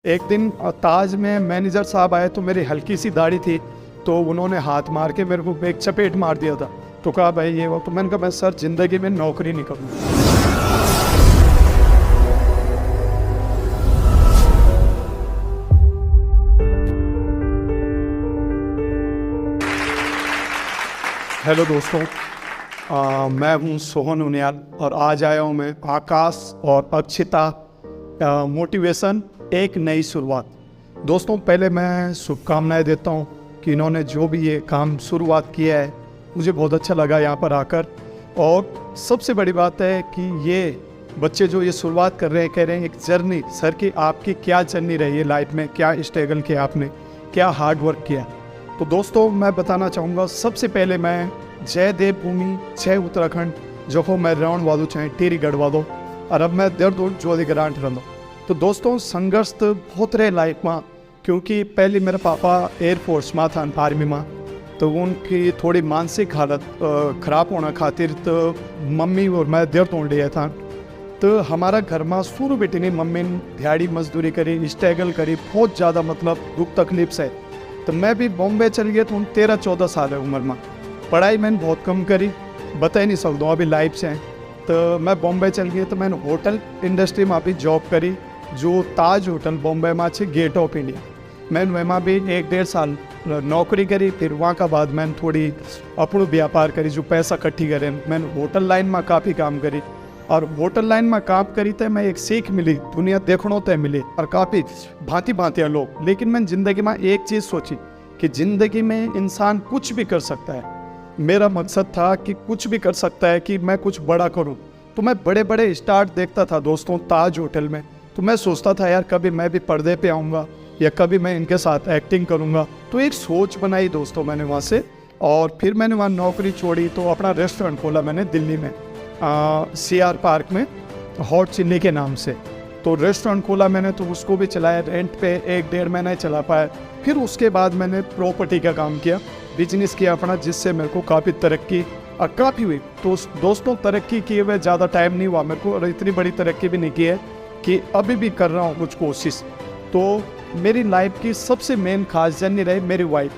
एक दिन ताज में मैनेजर साहब आए तो मेरी हल्की सी दाढ़ी थी, तो उन्होंने हाथ मार के मेरे को एक चपेट मार दिया था। तो कहा भाई ये वो, तो मैंने कहा मैं सर ज़िंदगी में नौकरी नहीं करूँगा। हेलो दोस्तों, मैं हूं सोहन उनियाल और आज आया हूं मैं आकाश और अक्षिता मोटिवेशन एक नई शुरुआत। दोस्तों पहले मैं शुभकामनाएं देता हूं कि इन्होंने जो भी ये काम शुरुआत किया है, मुझे बहुत अच्छा लगा यहाँ पर आकर। और सबसे बड़ी बात है कि ये बच्चे जो ये शुरुआत कर रहे हैं, कह रहे हैं एक जर्नी। सर की आपकी क्या जर्नी रही है लाइफ में, क्या स्ट्रगल किया आपने, क्या हार्ड वर्क किया। तो दोस्तों मैं बताना चाहूँगा, सबसे पहले मैं जय देवभूमि, जय उत्तराखंड जो हो मैं रहने वालों चाहे टेरी गढ़ वालों, और अब मैं देहरादून जोड़ी ग्रांट रहूँ। तो दोस्तों संघर्ष तो बहुत रहे लाइफ में, क्योंकि पहले मेरे पापा एयरफोर्स में था, आर्मी में, तो उनकी थोड़ी मानसिक हालत ख़राब होना खातिर तो मम्मी और मैं देहरादून लिया था। तो हमारा घर में शुरू बेटी ने मम्मी ने दिहाड़ी मजदूरी करी, स्ट्रगल करी, बहुत ज़्यादा मतलब दुख तकलीफ से। तो मैं भी बॉम्बे चल गया, तो 13-14 साल है उम्र में। पढ़ाई मैंने बहुत कम करी, बता ही नहीं सकता हूँ अभी लाइफ से। तो मैं बॉम्बे चल गया, तो मैंने होटल इंडस्ट्री में भी जॉब करी, जो ताज होटल बॉम्बे में है, गेट ऑफ इंडिया। मैंने वहाँ भी 1-1.5 साल नौकरी करी। फिर वहाँ का बाद मैंने थोड़ी अपनो व्यापार करी, जो पैसा इकट्ठी करे। मैंने होटल लाइन में काफ़ी काम करी, और होटल लाइन में काम करी तो मैं एक सीख मिली, दुनिया देखने तो मिली, और काफ़ी भांति भांति लोग। लेकिन मैंने ज़िंदगी में एक चीज़ सोची कि ज़िंदगी में इंसान कुछ भी कर सकता है। मेरा मकसद था कि कुछ भी कर सकता है, कि मैं कुछ बड़ा करूं। तो मैं बड़े बड़े स्टार्ट देखता था दोस्तों ताज होटल में। तो मैं सोचता था यार कभी मैं भी पर्दे पे आऊँगा, या कभी मैं इनके साथ एक्टिंग करूँगा। तो एक सोच बनाई दोस्तों मैंने वहाँ से, और फिर मैंने वहाँ नौकरी छोड़ी, तो अपना रेस्टोरेंट खोला मैंने दिल्ली में, CR पार्क में, हॉट चिल्ली के नाम से। तो रेस्टोरेंट खोला मैंने, तो उसको भी चलाया रेंट पे, 1-1.5 महीना चला पाया। फिर उसके बाद मैंने प्रॉपर्टी का काम किया, बिजनेस किया अपना, जिससे मेरे को काफ़ी तरक्की और काफ़ी हुई। तो दोस्तों तरक्की किए हुए ज़्यादा टाइम नहीं हुआ मेरे को, और इतनी बड़ी तरक्की भी नहीं की है कि अभी भी कर रहा हूँ कुछ कोशिश। तो मेरी लाइफ की सबसे मेन खास जर्नी रही मेरी वाइफ,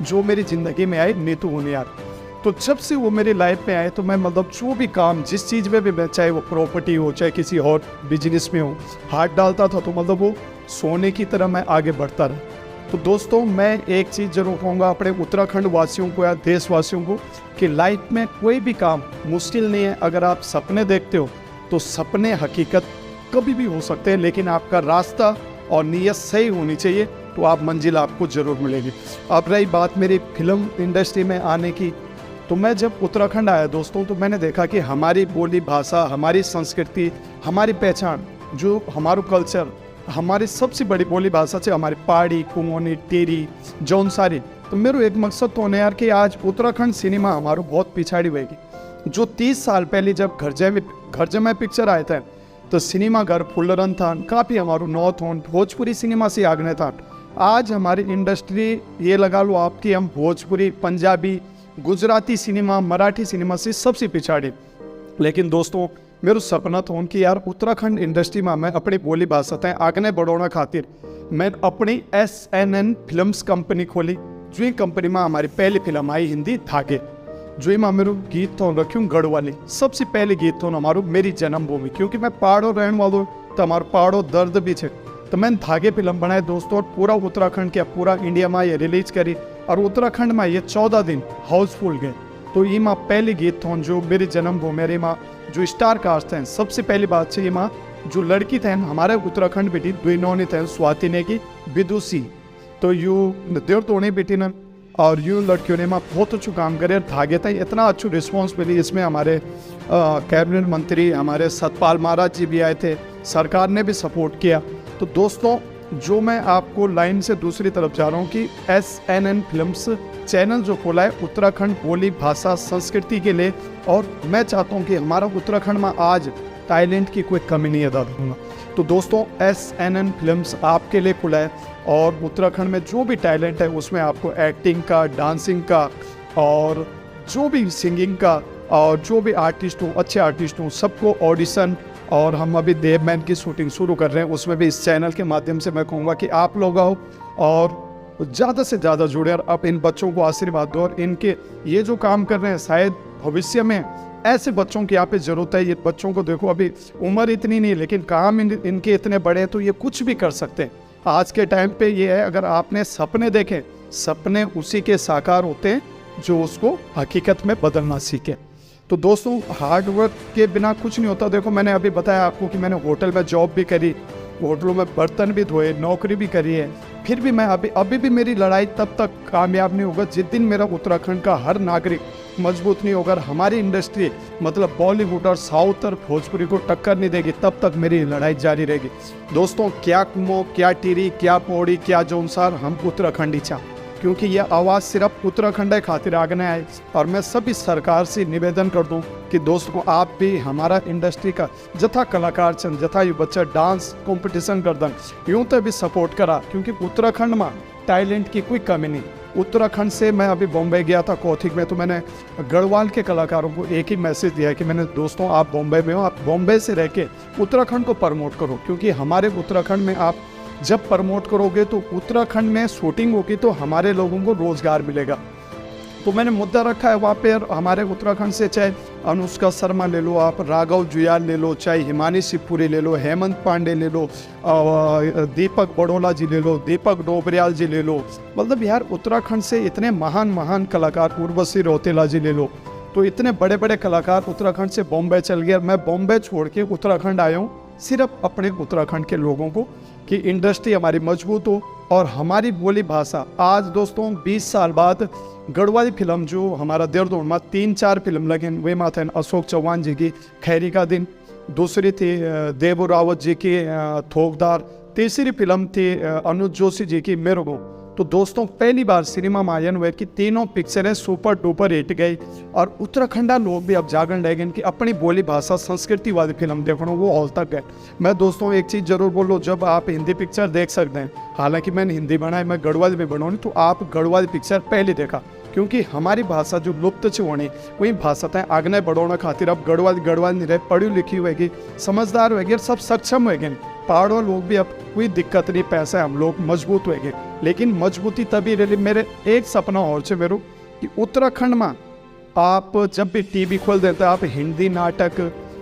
जो मेरी ज़िंदगी में आई, नीतू उनियाल। तो जब से वो मेरी लाइफ में आए, तो मैं मतलब जो भी काम, जिस चीज़ में भी मैं, चाहे वो प्रॉपर्टी हो, चाहे किसी और बिजनेस में हो, हाथ डालता था, तो मतलब वो सोने की तरह मैं आगे बढ़ता रहा। तो दोस्तों मैं एक चीज़ जरूर कहूँगा अपने उत्तराखंड वासियों को या देशवासियों को, कि लाइफ में कोई भी काम मुश्किल नहीं है। अगर आप सपने देखते हो तो सपने हकीकत कभी भी हो सकते हैं, लेकिन आपका रास्ता और नीयत सही होनी चाहिए, तो आप मंजिल आपको ज़रूर मिलेगी। अब रही बात मेरी फिल्म इंडस्ट्री में आने की, तो मैं जब उत्तराखंड आया दोस्तों, तो मैंने देखा कि हमारी बोली भाषा, हमारी संस्कृति, हमारी पहचान, जो हमारा कल्चर, हमारी सबसे बड़ी बोली भाषा से हमारी पहाड़ी, कुमाऊनी, टेरी, जौनसारी। तो मेरा एक मकसद तो होने यार कि आज उत्तराखंड सिनेमा हमारो बहुत पिछाड़ी होगी। जो 30 साल पहले जब घर जमे पिक्चर आए थे, तो सिनेमा घर फुल्लरन था, काफ़ी हमारो नॉर्थ होन भोजपुरी सिनेमा से आगने था। आज हमारी इंडस्ट्री ये लगा लो आपकी, हम भोजपुरी, पंजाबी, गुजराती सिनेमा, मराठी सिनेमा से सबसे पिछाड़ी। लेकिन दोस्तों मेरा सपना था कि यार उत्तराखंड इंडस्ट्री में मैं अपनी बोली भाषा तय आगे बढ़ाने खातिर मैं अपनी SNN फिल्म्स कंपनी खोली। जो कंपनी में हमारी पहली फिल्म आई हिंदी धागे, जो में मेरे गीत तो रखूँ गढ़वाली। सबसे पहले गीत तो हमारो मेरी जन्मभूमि, क्योंकि मैं पहाड़ों रहने वालों, तो हमारे पहाड़ों दर्द भी है। तो मैंने धागे फिल्म बनाए दोस्तों, और पूरा उत्तराखंड के, पूरा इंडिया में ये रिलीज करी, और उत्तराखंड में ये 14 दिन हाउसफुल गए। तो ये माँ पहली गीत थोन जो मेरी जन्मभूमि, मेरी माँ जो स्टार कास्ट हैं। सबसे पहली बात है ये माँ जो लड़की थे हमारे उत्तराखंड बेटी द्विनौनी थे, स्वाति ने की विदुषी। तो यू देवतोणी बेटी ने और यू लड़कियों ने माँ बहुत अच्छा काम करे। धागे था इतना अच्छा रिस्पॉन्स मिली, इसमें हमारे कैबिनेट मंत्री हमारे सतपाल महाराज जी भी आए थे, सरकार ने भी सपोर्ट किया। तो दोस्तों जो मैं आपको लाइन से दूसरी तरफ जा रहा हूँ कि SNN फिल्म्स चैनल जो खोला है उत्तराखंड बोली भाषा संस्कृति के लिए, और मैं चाहता हूँ कि हमारा उत्तराखंड में आज टैलेंट की कोई कमी नहीं अदा दूंगा। तो दोस्तों SNN फिल्म्स आपके लिए खुला है, और उत्तराखंड में जो भी टैलेंट है उसमें आपको एक्टिंग का, डांसिंग का, और जो भी सिंगिंग का, और जो भी आर्टिस्ट हो, अच्छे आर्टिस्ट हो, सबको ऑडिशन और हम अभी देवमैन की शूटिंग शुरू कर रहे हैं, उसमें भी इस चैनल के माध्यम से मैं कहूँगा कि आप लोग आओ और ज़्यादा से ज़्यादा जुड़े और अब इन बच्चों को आशीर्वाद दो। और इनके ये जो काम कर रहे हैं शायद भविष्य में ऐसे बच्चों की यहाँ पे ज़रूरत है। ये बच्चों को देखो, अभी उम्र इतनी नहीं लेकिन काम इनके इतने बड़े हैं, तो ये कुछ भी कर सकते हैं। आज के टाइम पे ये है, अगर आपने सपने देखे, सपने उसी के साकार होते हैं जो उसको हकीकत में बदलना सीखे। तो दोस्तों, हार्ड वर्क के बिना कुछ नहीं होता। देखो, मैंने अभी बताया आपको कि मैंने होटल में जॉब भी करी, होटलों में बर्तन भी धोए, नौकरी भी करी है, फिर भी मैं अभी भी मेरी लड़ाई तब तक कामयाब नहीं होगा जिस दिन मेरा उत्तराखंड का हर नागरिक मजबूत नहीं होगा। और हमारी इंडस्ट्री मतलब बॉलीवुड और साउथ और भोजपुरी को टक्कर नहीं देगी, तब तक मेरी लड़ाई जारी रहेगी। दोस्तों, क्या कुमो, क्या टिहरी, क्या पौड़ी, क्या जौनसार, हम उत्तराखंडी चाह, क्योंकि यह आवाज़ सिर्फ उत्तराखंड खातिर आगने आए। और मैं सभी सरकार से निवेदन कर दूं कि दोस्तों, आप भी हमारा इंडस्ट्री का जथा कलाकार चंद, जथा ये बच्चा डांस कंपटीशन कर दन, यूँ तो भी सपोर्ट करा, क्योंकि उत्तराखंड में टैलेंट की कोई कमी नहीं। उत्तराखंड से मैं अभी बॉम्बे गया था कौथिक में, तो मैंने गढ़वाल के कलाकारों को एक ही मैसेज दिया है कि मैंने, दोस्तों आप बॉम्बे में हो, आप बॉम्बे से रह के उत्तराखंड को प्रमोट करो, क्योंकि हमारे उत्तराखंड में आप जब प्रमोट करोगे तो उत्तराखंड में शूटिंग होगी तो हमारे लोगों को रोज़गार मिलेगा। तो मैंने मुद्दा रखा है वहाँ पे। हमारे उत्तराखंड से चाहे अनुष्का शर्मा ले लो, आप राघव जुयाल ले लो, चाहे हिमानी शिवपुरी ले लो, हेमंत पांडे ले लो, दीपक बड़ोला जी ले लो, दीपक डोबरियाल जी ले लो, मतलब यार उत्तराखंड से इतने महान महान कलाकार, उर्वशी रौतेला जी ले लो, तो इतने बड़े बड़े कलाकार उत्तराखंड से बॉम्बे चल गए। मैं बॉम्बे छोड़ के उत्तराखंड आया हूँ सिर्फ अपने उत्तराखंड के लोगों को, कि इंडस्ट्री हमारी मजबूत हो और हमारी बोली भाषा। आज दोस्तों 20 साल बाद गढ़वाली फिल्म जो हमारा देहरादून में 3-4 फिल्म लगे, वे माथे अशोक चौहान जी की खैरी का दिन, दूसरी थी देवू रावत जी की थोकदार, तीसरी फिल्म थी अनुज जोशी जी की मेरे को। तो दोस्तों, पहली बार सिनेमा में आयन हुए कि तीनों पिक्चरें सुपर डुपर हिट गई और उत्तराखंडा लोग भी अब जागरण रह गए कि अपनी बोली भाषा संस्कृति वाली फिल्म देखो, वो हॉल तक गए। मैं दोस्तों एक चीज़ जरूर बोलो, जब आप हिंदी पिक्चर देख सकते हैं, हालांकि मैंने हिंदी बनाई, मैं गढ़वाली में बनाऊँ, तो आप गढ़वाली पिक्चर पहले देखा, क्योंकि हमारी भाषा जो लुप्त छ होनी, वही भाषा आगने बढ़ाने खातिर अब गढ़वाली नहीं रहे, पढ़ी लिखी होगी, समझदार होगी, सब सक्षम होगी। पहाड़ों लोग भी अब कोई दिक्कत नहीं, पैसा हम लोग मजबूत होंगे। लेकिन मजबूती तभी रही, मेरे एक सपना और है मेरे कि उत्तराखंड में आप जब भी टीवी खोल देते आप हिंदी नाटक,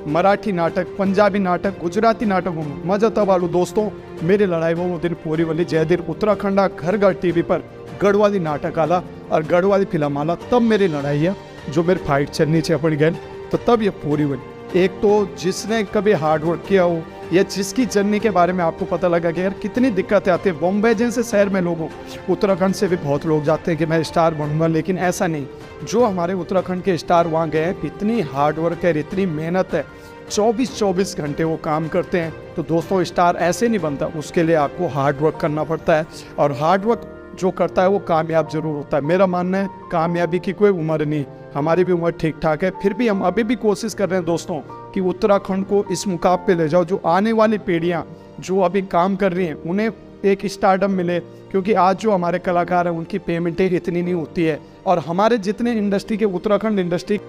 मराठी नाटक, पंजाबी नाटक, गुजराती नाटक मजा तब आलू। दोस्तों, मेरी लड़ाई वो दिन पूरी वाली जय दिन उत्तराखंड घर घर टीवी पर गढ़वाली नाटक आला और गढ़वाली फिल्म आला, तब मेरी लड़ाई है जो मेरी फाइट चलनी चाहिए अपनी गैन, तो तब ये पूरी हुई। एक तो जिसने कभी हार्ड वर्क किया हो या जिसकी जर्नी के बारे में आपको पता लगा कि यार कितनी दिक्कतें आती है। बॉम्बे जैसे शहर में लोगों, उत्तराखंड से भी बहुत लोग जाते हैं कि मैं स्टार बनूंगा, लेकिन ऐसा नहीं। जो हमारे उत्तराखंड के स्टार वहाँ गए हैं, इतनी हार्ड वर्क है, इतनी मेहनत है, 24-24 घंटे वो काम करते हैं। तो दोस्तों, स्टार ऐसे नहीं बनता, उसके लिए आपको हार्ड वर्क करना पड़ता है, और हार्ड वर्क जो करता है वो कामयाब जरूर होता है। मेरा मानना है कामयाबी की कोई उम्र नहीं, हमारी भी उम्र ठीक ठाक है, फिर भी हम अभी भी कोशिश कर रहे हैं दोस्तों कि उत्तराखंड को इस मुकाम पे ले जाओ, जो आने वाली पीढ़ियां जो अभी काम कर रही हैं उन्हें एक स्टारडम मिले। क्योंकि आज जो हमारे कलाकार हैं उनकी पेमेंटें इतनी नहीं होती है, और हमारे जितने इंडस्ट्री के, उत्तराखंड इंडस्ट्री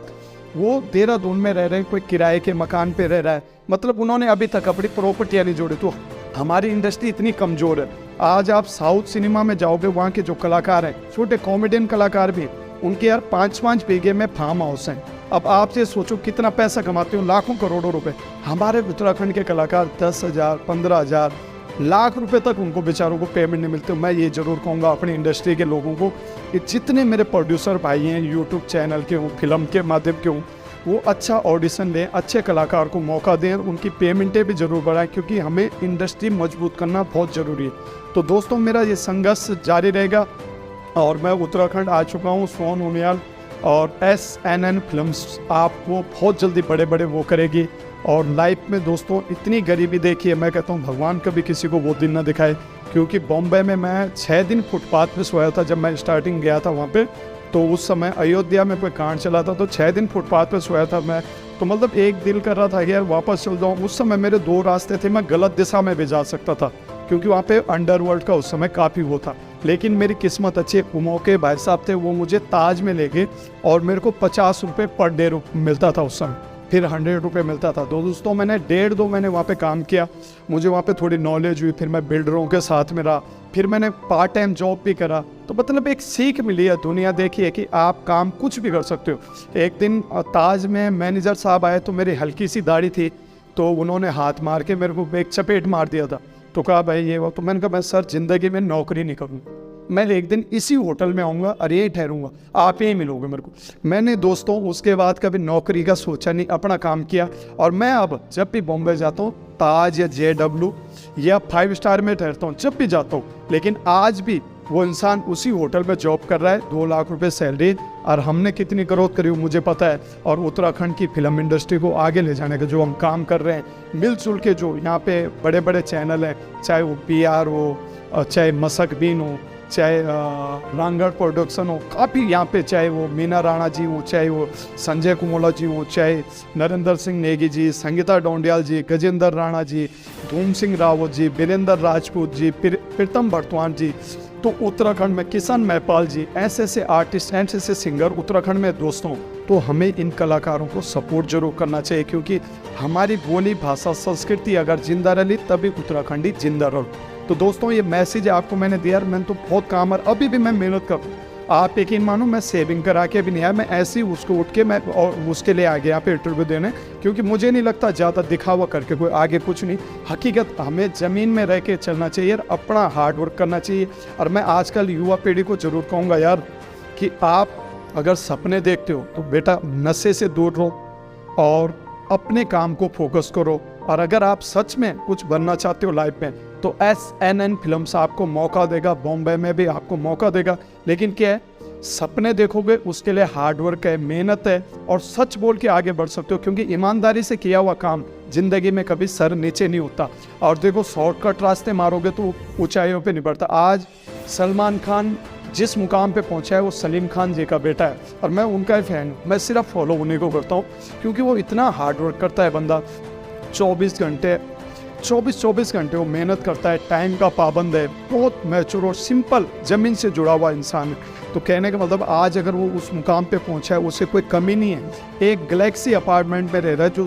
वो देहरादून में रह रहे हैं, कोई किराए के मकान पे रह रहा है, मतलब उन्होंने अभी तक अपनी प्रॉपर्टियाँ नहीं जोड़ी। तो हमारी इंडस्ट्री इतनी कमज़ोर है। आज आप साउथ सिनेमा में जाओगे, वहाँ के जो कलाकार हैं, छोटे कॉमेडियन कलाकार भी, उनके यार 5-5 बीघे में फार्म हाउस हैं। अब आपसे सोचो कितना पैसा कमाते हो, लाखों करोड़ों रुपए। हमारे उत्तराखंड के कलाकार 10,000, 15,000, लाख रुपए तक उनको बेचारों को पेमेंट नहीं मिलते। मैं ये जरूर कहूँगा अपनी इंडस्ट्री के लोगों को कि जितने मेरे प्रोड्यूसर भाई हैं, यूट्यूब चैनल के हों, फिल्म के माध्यम के हों, वो अच्छा ऑडिशन दें, अच्छे कलाकार को मौका दें, उनकी पेमेंटें भी ज़रूर बढ़ाएं, क्योंकि हमें इंडस्ट्री मजबूत करना बहुत ज़रूरी है। तो दोस्तों, मेरा ये संघर्ष जारी रहेगा, और मैं उत्तराखंड आ चुका हूँ। सोहन उनियाल और SNN फिल्म्स आपको बहुत जल्दी बड़े बड़े वो करेगी। और लाइफ में दोस्तों इतनी गरीबी देखी है, मैं कहता हूँ भगवान कभी किसी को वो दिन ना दिखाए। क्योंकि बॉम्बे में मैं 6 दिन फुटपाथ पे सोया था जब मैं स्टार्टिंग गया था वहाँ पे। तो उस समय अयोध्या में कोई कांड चला था, तो 6 दिन फुटपाथ पे सोया था मैं। तो मतलब एक दिल कर रहा था कि यार वापस चल जाऊँ। उस समय मेरे 2 रास्ते थे, मैं गलत दिशा में भी जा सकता था, क्योंकि वहाँ पे अंडरवर्ल्ड का उस समय काफ़ी वो था। लेकिन मेरी किस्मत अच्छी, कुमो के भाई साहब थे, वो मुझे ताज में ले गए और मेरे को 50 रुपये पर डे मिलता था उस समय। फिर 100 रुपये मिलता था। तो दोस्तों मैंने 1.5-2 महीने वहाँ पे काम किया, मुझे वहाँ पे थोड़ी नॉलेज हुई, फिर मैं बिल्डरों के साथ में रहा, फिर मैंने पार्ट टाइम जॉब भी करा। तो मतलब एक सीख मिली है, दुनिया देखी है कि आप काम कुछ भी कर सकते हो। एक दिन ताज में मैनेजर साहब आए तो मेरी हल्की सी दाढ़ी थी, तो उन्होंने हाथ मार के मेरे को एक चपेट मार दिया था। तो कहा भाई ये वो, तो मैंने कहा मैं सर ज़िंदगी में नौकरी नहीं करूँगा, मैं एक दिन इसी होटल में आऊँगा और यही ठहरूँगा, आप यही मिलोगे मेरे को। मैंने दोस्तों उसके बाद कभी नौकरी का सोचा नहीं, अपना काम किया। और मैं अब जब भी बॉम्बे जाता हूँ, ताज या JW या 5 स्टार में ठहरता हूँ, जब भी जाता हूँ, लेकिन आज भी वो इंसान उसी होटल में जॉब कर रहा है, 2 लाख रुपए सैलरी, और हमने कितनी ग्रोथ करी मुझे पता है। और उत्तराखंड की फिल्म इंडस्ट्री को आगे ले जाने का जो हम काम कर रहे हैं, मिलजुल के जो यहाँ पे बड़े बड़े चैनल हैं, चाहे वो PR हो, चाहे मसक बीन हो, चाहे रांगड़ प्रोडक्शन हो, काफ़ी यहाँ पे, चाहे वो मीना राणा जी हो, चाहे वो संजय कुमोला जी हो, चाहे नरेंद्र सिंह नेगी जी, संगीता डोंडियाल जी, गजेंद्र राणा जी, धूम सिंह रावत जी, वीरेंद्र राजपूत जी, प्रीतम बर्तवान जी, तो उत्तराखंड में किशन मैपाल जी, ऐसे आर्टिस्ट, ऐसे सिंगर उत्तराखंड में दोस्तों। तो हमें इन कलाकारों को सपोर्ट जरूर करना चाहिए, क्योंकि हमारी बोली भाषा संस्कृति अगर जिंदा रही तभी उत्तराखंडी जिंदा रहो। तो दोस्तों ये मैसेज आपको मैंने दिया, मैंने तो बहुत काम, और अभी भी मैं मेहनत कर, आप यकीन मानो मैं सेविंग करा के भी नहीं आया, मैं ऐसे ही उसको उठ के मैं और उसके लिए आ गया यहाँ पे इंटरव्यू देने, क्योंकि मुझे नहीं लगता ज़्यादा दिखावा करके कोई आगे कुछ नहीं। हकीकत हमें ज़मीन में रह के चलना चाहिए और अपना हार्ड वर्क करना चाहिए। और मैं आजकल युवा पीढ़ी को ज़रूर कहूँगा यार कि आप अगर सपने देखते हो तो बेटा नशे से दूर रहो और अपने काम को फोकस करो। और अगर आप सच में कुछ बनना चाहते हो लाइफ में तो SNN फिल्म्स आपको मौका देगा, बॉम्बे में भी आपको मौका देगा। लेकिन क्या है, सपने देखोगे उसके लिए हार्ड वर्क है, मेहनत है, और सच बोल के आगे बढ़ सकते हो, क्योंकि ईमानदारी से किया हुआ काम जिंदगी में कभी सर नीचे नहीं होता। और देखो शॉर्टकट रास्ते मारोगे तो ऊंचाइयों पे नहीं बढ़ता। आज सलमान खान जिस मुकाम पे पहुंचा है वो सलीम खान जी का बेटा है, और मैं उनका ही फैन हूँ। मैं सिर्फ फॉलो उन्हीं को करता हूँ, क्योंकि वो इतना हार्ड वर्क करता है बंदा, 24 घंटे वो मेहनत करता है, टाइम का पाबंद है, बहुत मैच्योर और सिंपल ज़मीन से जुड़ा हुआ इंसान है। तो कहने का मतलब आज अगर वो उस मुकाम पे पहुंचा है उससे कोई कमी नहीं है। एक गैलेक्सी अपार्टमेंट में रह रहा है जो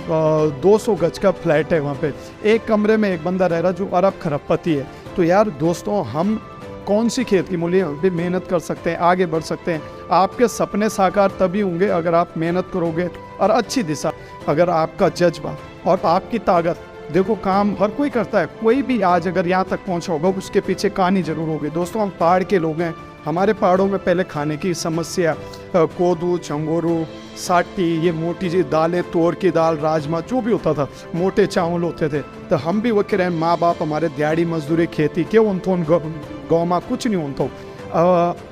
200 गज का फ्लैट है, वहाँ पे एक कमरे में एक बंदा रह रहा है जो अरब खरबपति है। तो यार दोस्तों हम कौन सी खेत की मूली भी मेहनत कर सकते हैं, आगे बढ़ सकते हैं। आपके सपने साकार तभी होंगे अगर आप मेहनत करोगे और अच्छी दिशा, अगर आपका जज्बा और आपकी ताकत। देखो काम हर कोई करता है, कोई भी आज अगर यहाँ तक पहुँचा होगा उसके पीछे कहानी जरूर होगी। दोस्तों हम पहाड़ के लोग हैं, हमारे पहाड़ों में पहले खाने की समस्या, कोदू, चंगोरू, साटी, ये मोटी जी दालें, तोर की दाल, राजमा, जो भी होता था, मोटे चावल होते थे। तो हम भी वक्त रहे, माँ बाप हमारे दिहाड़ी मजदूरी खेती के उनको गाँव में कुछ नहीं होता।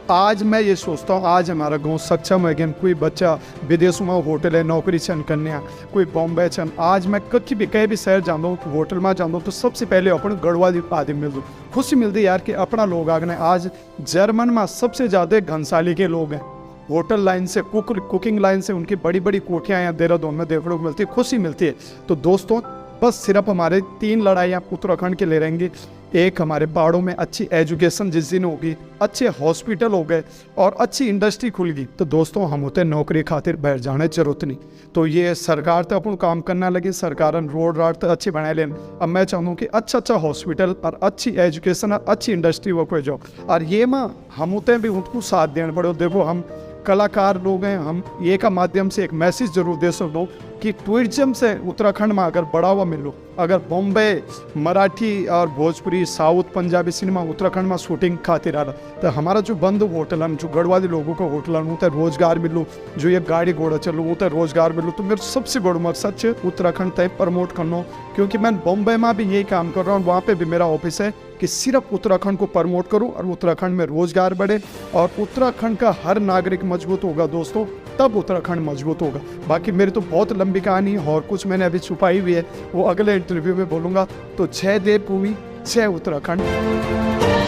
आज मैं ये सोचता हूँ आज हमारा गांव सक्षम है कि कोई बच्चा विदेशों में होटल है नौकरी छन करने, कोई बॉम्बे छन। आज मैं कहीं भी कहीं भी शहर जाता हूँ, होटल में जाता हूँ तो सबसे पहले अपने गढ़वाली आदमी मिल दो, खुशी मिलती यार कि अपना लोग आ गए। आज जर्मन में सबसे ज़्यादा घनसाली के लोग हैं, होटल लाइन से कुकिंग लाइन से उनकी बड़ी बड़ी कोठियाँ यहाँ देहरादून में देखने को मिलती है, खुशी मिलती है। तो दोस्तों बस सिर्फ हमारे 3 लड़ाइयाँ उत्तराखंड के ले रहेंगी। एक हमारे पहाड़ों में अच्छी एजुकेशन जिस दिन होगी, अच्छे हॉस्पिटल हो गए और अच्छी इंडस्ट्री खुल गई, तो दोस्तों हम होते नौकरी खातिर बाहर जाने की जरूरत नहीं। तो ये सरकार तो अपन काम करना लगी, सरकार रोड राड तो अच्छी बनाए लेन। अब मैं चाहूँ हूँ कि अच्छा हॉस्पिटल और अच्छी एजुकेशन और अच्छी इंडस्ट्री वो कोई जाओ, और ये माँ हम होते भी उनको साथ देना पड़े। देखो हम कलाकार लोग हैं, हम ये का माध्यम से एक मैसेज जरूर दे सकते कि टूरिज्म से उत्तराखंड में अगर बढ़ावा मिलो, अगर बॉम्बे मराठी और भोजपुरी साउथ पंजाबी सिनेमा उत्तराखंड में शूटिंग खातिर आ रहा, तो हमारा जो बंद होटल जो गढ़वाली लोगों का होटल उतर रोजगार मिलो, जो ये गाड़ी घोड़ा चलो उतर रोजगार मिलो। तो मेरा सबसे बड़ा मकसद है उत्तराखंड तय प्रमोट करना, क्योंकि मैं बॉम्बे में भी यही काम कर रहा हूँ, वहाँ पे भी मेरा ऑफिस है कि सिर्फ उत्तराखंड को प्रमोट करूं और उत्तराखंड में रोजगार बढ़े और उत्तराखंड का हर नागरिक मजबूत होगा दोस्तों, तब उत्तराखंड मजबूत होगा। बाकी मेरी तो बहुत लंबी कहानी है और कुछ मैंने अभी छुपाई हुई है, वो अगले इंटरव्यू में बोलूँगा। तो जय देवभूमि, जय उत्तराखंड।